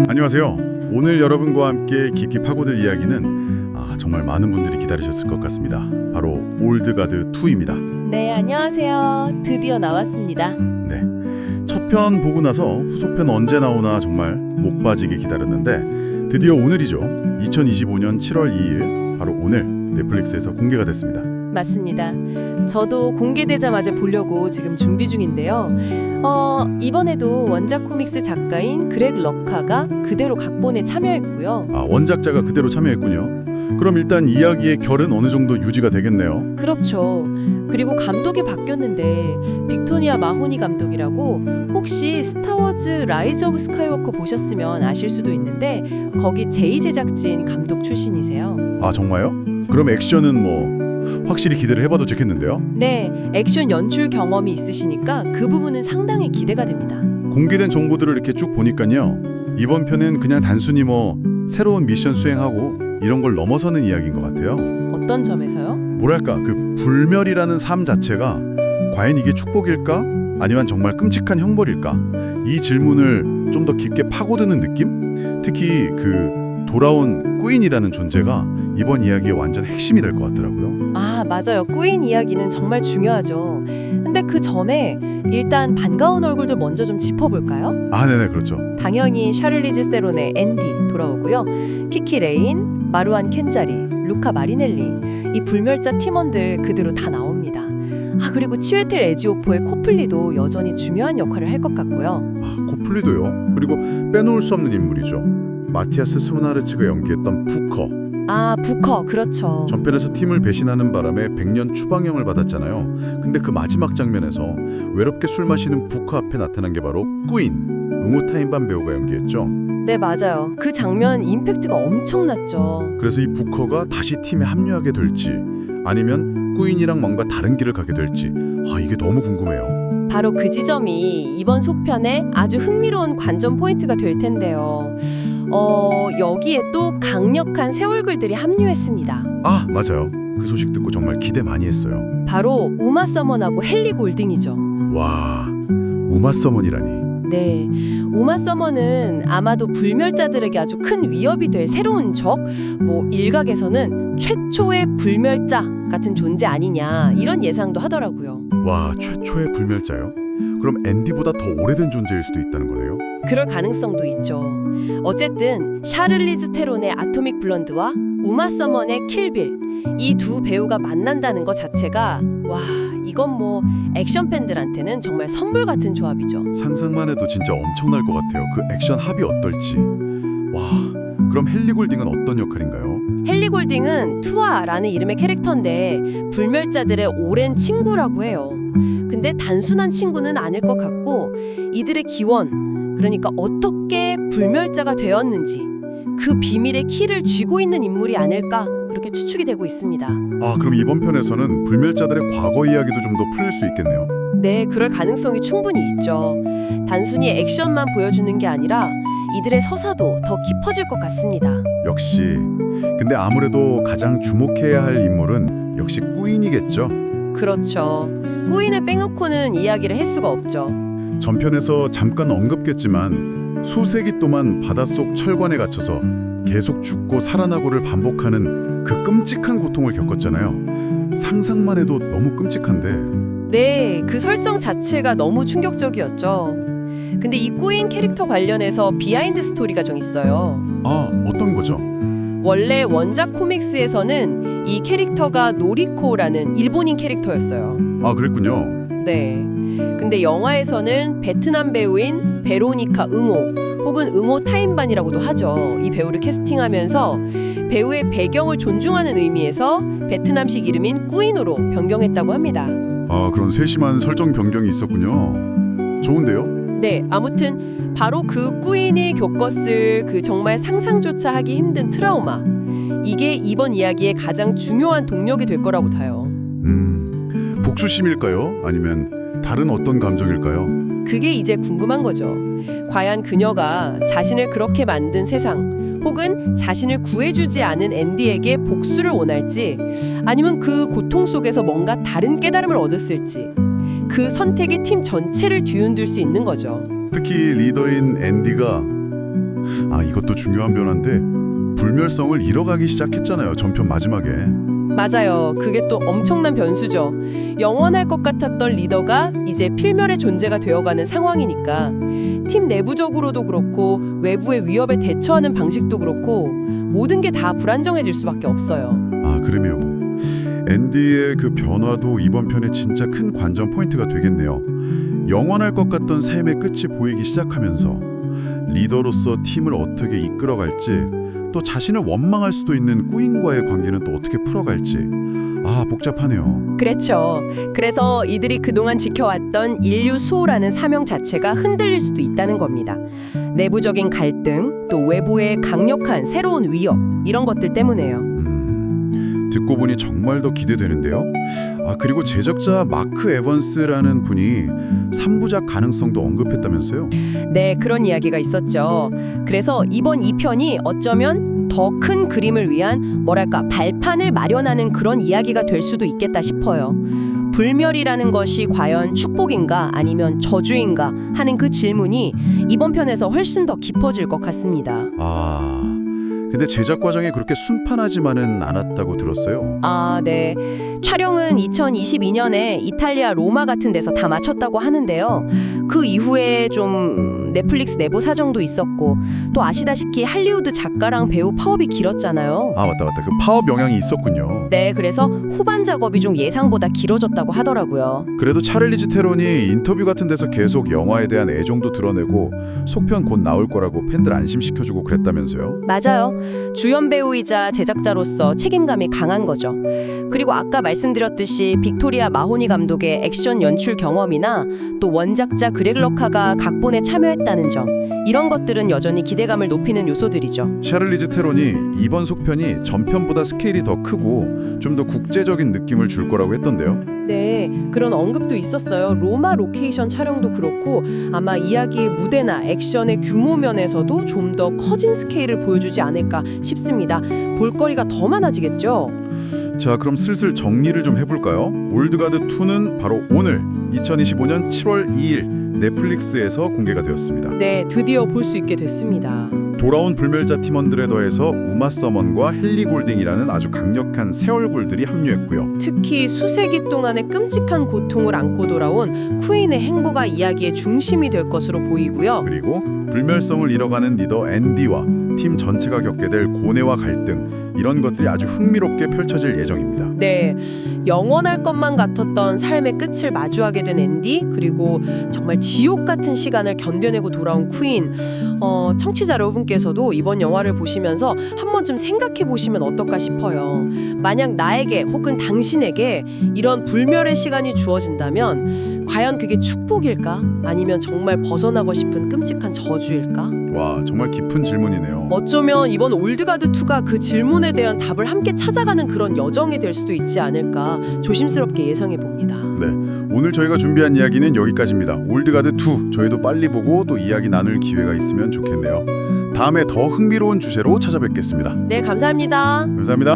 안녕하세요. 오늘 여러분과 함께 깊이 파고들 이야기는 정말 많은 분들이 기다리셨을 것 같습니다. 바로 올드가드 2입니다. 네, 안녕하세요. 드디어 나왔습니다. 네, 첫 편 보고 나서 후속편 언제 나오나 정말 목 빠지게 기다렸는데 드디어 오늘이죠. 2025년 7월 2일 바로 오늘 넷플릭스에서 공개가 됐습니다. 맞습니다. 저도 공개되자마자 보려고 지금 준비 중인데요. 이번에도 원작 코믹스 작가인 그렉 럭카가 그대로 각본에 참여했고요. 원작자가 그대로 참여했군요. 그럼 일단 이야기의 결은 어느 정도 유지가 되겠네요. 그렇죠. 그리고 감독이 바뀌었는데 빅토니아 마호니 감독이라고 혹시 스타워즈 라이즈 오브 스카이워커 보셨으면 아실 수도 있는데 거기 제2 제작진 감독 출신이세요. 아, 정말요? 그럼 액션은 뭐 확실히 기대를 해봐도 좋겠는데요. 네, 액션 연출 경험이 있으시니까 그 부분은 상당히 기대가 됩니다. 공개된 정보들을 이렇게 쭉 보니까요. 이번 편은 그냥 단순히 뭐 새로운 미션 수행하고 이런 걸 넘어서는 이야기인 것 같아요. 어떤 점에서요? 뭐랄까, 그 불멸이라는 삶 자체가 과연 이게 축복일까? 아니면 정말 끔찍한 형벌일까? 이 질문을 좀 더 깊게 파고드는 느낌? 특히 그 돌아온 꾸인이라는 존재가 이번 이야기의 완전 핵심이 될 것 같더라고요. 아, 맞아요. 꾸인 이야기는 정말 중요하죠. 근데 그 전에 일단 반가운 얼굴들 먼저 좀 짚어볼까요? 아, 네네, 그렇죠. 당연히 샤를리즈 세론의 앤디 돌아오고요. 키키 레인, 마루안 켄자리, 루카 마리넬리 이 불멸자 팀원들 그대로 다 나옵니다. 아, 그리고 치웨텔 에지오포의 코플리도 여전히 중요한 역할을 할 것 같고요. 코플리도요. 그리고 빼놓을 수 없는 인물이죠. 마티아스 스우나르츠가 연기했던 부커. 아, 부커, 그렇죠. 전편에서 팀을 배신하는 바람에 100년 추방형을 받았잖아요. 근데 그 마지막 장면에서 외롭게 술 마시는 부커 앞에 나타난 게 바로 꾸인, 응호 타인반 배우가 연기했죠. 네, 맞아요. 그 장면 임팩트가 엄청났죠. 그래서 이 부커가 다시 팀에 합류하게 될지 아니면 꾸인이랑 뭔가 다른 길을 가게 될지 이게 너무 궁금해요. 바로 그 지점이 이번 속편의 아주 흥미로운 관전 포인트가 될 텐데요. 여기에 또 강력한 새 얼굴들이 합류했습니다. 아, 맞아요. 그 소식 듣고 정말 기대 많이 했어요. 바로 우마 서먼하고 헨리 골딩이죠. 와, 우마 서먼이라니. 네, 우마 서먼은 아마도 불멸자들에게 아주 큰 위협이 될 새로운 적, 뭐 일각에서는 최초의 불멸자 같은 존재 아니냐 이런 예상도 하더라고요. 와, 최초의 불멸자요? 그럼 앤디보다 더 오래된 존재일 수도 있다는 거네요? 그럴 가능성도 있죠. 어쨌든 샤를리즈 테론의 아토믹 블런드와 우마 서먼의 킬빌 이 두 배우가 만난다는 것 자체가 와, 이건 뭐 액션 팬들한테는 정말 선물 같은 조합이죠. 상상만 해도 진짜 엄청날 것 같아요. 그 액션 합이 어떨지. 와, 그럼 헨리 골딩은 어떤 역할인가요? 헨리 골딩은 투아라는 이름의 캐릭터인데 불멸자들의 오랜 친구라고 해요. 근데 단순한 친구는 아닐 것 같고 이들의 기원, 그러니까 어떻게 불멸자가 되었는지 그 비밀의 키를 쥐고 있는 인물이 아닐까 그렇게 추측이 되고 있습니다. 그럼 이번 편에서는 불멸자들의 과거 이야기도 좀 더 풀릴 수 있겠네요. 네, 그럴 가능성이 충분히 있죠. 단순히 액션만 보여주는 게 아니라 이들의 서사도 더 깊어질 것 같습니다. 역시. 근데 아무래도 가장 주목해야 할 인물은 역시 꾸인이겠죠. 그렇죠. 꾸인을 빼놓고는 이야기를 할 수가 없죠. 전편에서 잠깐 언급했지만 수세기 동안 바닷속 철관에 갇혀서 계속 죽고 살아나고를 반복하는 그 끔찍한 고통을 겪었잖아요. 상상만 해도 너무 끔찍한데. 네, 그 설정 자체가 너무 충격적이었죠. 근데 이 꾸인 캐릭터 관련해서 비하인드 스토리가 좀 있어요. 어떤 거죠? 원래 원작 코믹스에서는 이 캐릭터가 노리코라는 일본인 캐릭터였어요. 그랬군요. 네. 근데 영화에서는 베트남 배우인 베로니카 응호 혹은 응호 타인반이라고도 하죠. 이 배우를 캐스팅하면서 배우의 배경을 존중하는 의미에서 베트남식 이름인 꾸인으로 변경했다고 합니다. 그런 세심한 설정 변경이 있었군요. 좋은데요? 네, 아무튼 바로 그 꾸인이 겪었을 그 정말 상상조차 하기 힘든 트라우마 이게 이번 이야기의 가장 중요한 동력이 될 거라고 봐요. 복수심일까요? 아니면 다른 어떤 감정일까요? 그게 이제 궁금한 거죠. 과연 그녀가 자신을 그렇게 만든 세상 혹은 자신을 구해주지 않은 앤디에게 복수를 원할지 아니면 그 고통 속에서 뭔가 다른 깨달음을 얻었을지 그 선택이 팀 전체를 뒤흔들 수 있는 거죠. 특히 리더인 앤디가 이것도 중요한 변화인데 불멸성을 잃어가기 시작했잖아요. 전편 마지막에. 맞아요. 그게 또 엄청난 변수죠. 영원할 것 같았던 리더가 이제 필멸의 존재가 되어가는 상황이니까 팀 내부적으로도 그렇고 외부의 위협에 대처하는 방식도 그렇고 모든 게 다 불안정해질 수밖에 없어요. 그러면 앤디의 그 변화도 이번 편에 진짜 큰 관전 포인트가 되겠네요. 영원할 것 같던 삶의 끝이 보이기 시작하면서 리더로서 팀을 어떻게 이끌어갈지, 또 자신을 원망할 수도 있는 꾸인과의 관계는 또 어떻게 풀어갈지 복잡하네요. 그렇죠. 그래서 이들이 그동안 지켜왔던 인류 수호라는 사명 자체가 흔들릴 수도 있다는 겁니다. 내부적인 갈등, 또 외부의 강력한 새로운 위협, 이런 것들 때문에요. 듣고 보니 정말 더 기대되는데요. 그리고 제작자 마크 에번스라는 분이 3부작 가능성도 언급했다면서요? 네, 그런 이야기가 있었죠. 그래서 이번 2편이 어쩌면 더 큰 그림을 위한 발판을 마련하는 그런 이야기가 될 수도 있겠다 싶어요. 불멸이라는 것이 과연 축복인가 아니면 저주인가 하는 그 질문이 이번 편에서 훨씬 더 깊어질 것 같습니다. 근데 제작 과정이 그렇게 순탄하지만은 않았다고 들었어요. 네. 촬영은 2022년에 이탈리아 로마 같은 데서 다 마쳤다고 하는데요. 그 이후에 좀 넷플릭스 내부 사정도 있었고 또 아시다시피 할리우드 작가랑 배우 파업이 길었잖아요. 맞다. 그 파업 영향이 있었군요. 네, 그래서 후반 작업이 좀 예상보다 길어졌다고 하더라고요. 그래도 샤를리즈 테론이 인터뷰 같은 데서 계속 영화에 대한 애정도 드러내고 속편 곧 나올 거라고 팬들 안심시켜주고 그랬다면서요? 맞아요. 주연 배우이자 제작자로서 책임감이 강한 거죠. 그리고 아까 말씀드렸듯이 빅토리아 마호니 감독의 액션 연출 경험이나 또 원작자 그렉 러카가 각본에 참여했다는 점, 이런 것들은 여전히 기대감을 높이는 요소들이죠. 샤를리즈 테론이 이번 속편이 전편보다 스케일이 더 크고 좀 더 국제적인 느낌을 줄 거라고 했던데요. 네, 그런 언급도 있었어요. 로마 로케이션 촬영도 그렇고 아마 이야기의 무대나 액션의 규모 면에서도 좀 더 커진 스케일을 보여주지 않을까 싶습니다. 볼거리가 더 많아지겠죠? 자, 그럼 슬슬 정리를 좀 해볼까요? 올드가드 2는 바로 오늘 2025년 7월 2일 넷플릭스에서 공개가 되었습니다. 네, 드디어 볼 수 있게 됐습니다. 돌아온 불멸자 팀원들에 더해서 우마 서먼과 헨리 골딩이라는 아주 강력한 새 얼굴들이 합류했고요. 특히 수세기 동안의 끔찍한 고통을 안고 돌아온 퀸의 행보가 이야기의 중심이 될 것으로 보이고요. 그리고 불멸성을 잃어가는 리더 앤디와 팀 전체가 겪게 될 고뇌와 갈등, 이런 것들이 아주 흥미롭게 펼쳐질 예정입니다. 네, 영원할 것만 같았던 삶의 끝을 마주하게 된 앤디, 그리고 정말 지옥 같은 시간을 견뎌내고 돌아온 퀸. 청취자 여러분께서도 이번 영화를 보시면서 한 번쯤 생각해 보시면 어떨까 싶어요. 만약 나에게 혹은 당신에게 이런 불멸의 시간이 주어진다면 과연 그게 축복일까? 아니면 정말 벗어나고 싶은 끔찍한 저주일까? 와, 정말 깊은 질문이네요. 어쩌면 이번 올드가드2가 그 질문에 대한 답을 함께 찾아가는 그런 여정이 될 수도 있지 않을까 조심스럽게 예상해 봅니다. 네, 오늘 저희가 준비한 이야기는 여기까지입니다. 올드가드2 저희도 빨리 보고 또 이야기 나눌 기회가 있으면 좋겠네요. 다음에 더 흥미로운 주제로 찾아뵙겠습니다. 네, 감사합니다. 감사합니다.